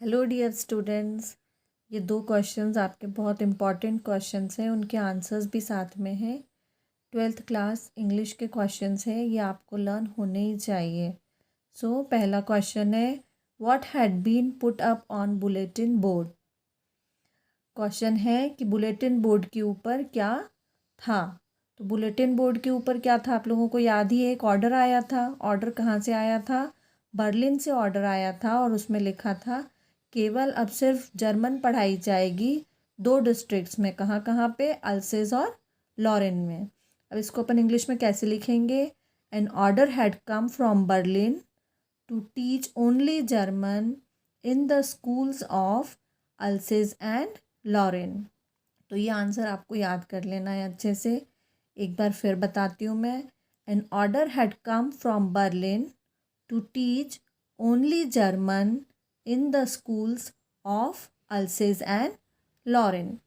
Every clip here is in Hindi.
हेलो डियर स्टूडेंट्स, ये दो क्वेश्चंस आपके बहुत इम्पॉर्टेंट क्वेश्चंस हैं, उनके आंसर्स भी साथ में हैं। 12th क्लास इंग्लिश के क्वेश्चंस हैं, ये आपको लर्न होने ही चाहिए। पहला क्वेश्चन है, what had been put up on bulletin board. Question है कि बुलेटिन बोर्ड के ऊपर क्या था। तो बुलेटिन बोर्ड के ऊपर क्या था, आप लोगों को याद ही है, एक ऑर्डर आया था। ऑर्डर कहाँ से आया था? बर्लिन से ऑर्डर आया था और उसमें लिखा था केवल अब सिर्फ जर्मन पढ़ाई जाएगी 2 डिस्ट्रिक्ट्स में। कहाँ कहाँ पे? अल्सेस और लॉरेन में। अब इसको अपन इंग्लिश में कैसे लिखेंगे? An order had come from Berlin to teach only German in the schools of Alsace and Lorraine. तो ये आंसर आपको याद कर लेना है अच्छे से। एक बार फिर बताती हूँ मैं। An order had come from Berlin to teach only German in the schools of Alsace and Lorraine.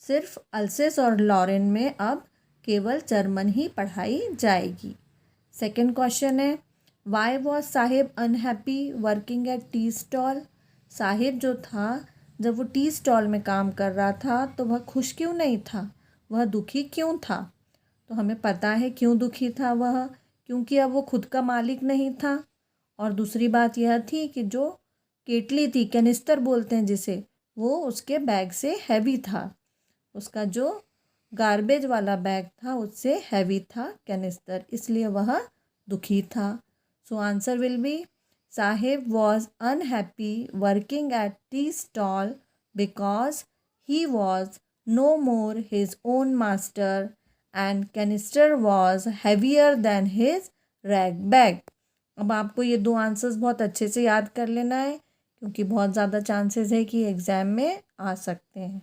सिर्फ अल्सेस और लॉरेन में अब केवल जर्मन ही पढ़ाई जाएगी। सेकंड क्वेश्चन है, why was Sahib unhappy working at tea stall. Sahib जो था, जब वो टी स्टॉल में काम कर रहा था तो वह खुश क्यों नहीं था, वह दुखी क्यों था? तो हमें पता है क्यों दुखी था वह, क्योंकि अब वो खुद का मालिक नहीं था। और दूसरी बात यह थी कि जो केटली थी, कैनिस्टर बोलते हैं जिसे, वो उसके बैग से हैवी था। उसका जो गार्बेज वाला बैग था उससे हैवी था कैनिस्टर, इसलिए वह दुखी था। So answer will be Sahib was unhappy working at tea stall because he was no more his own master and canister was heavier than his rag bag. अब आपको ये दो आंसर्स बहुत अच्छे से याद कर लेना है, क्योंकि बहुत ज़्यादा चांसेस है कि एग्ज़ाम में आ सकते हैं।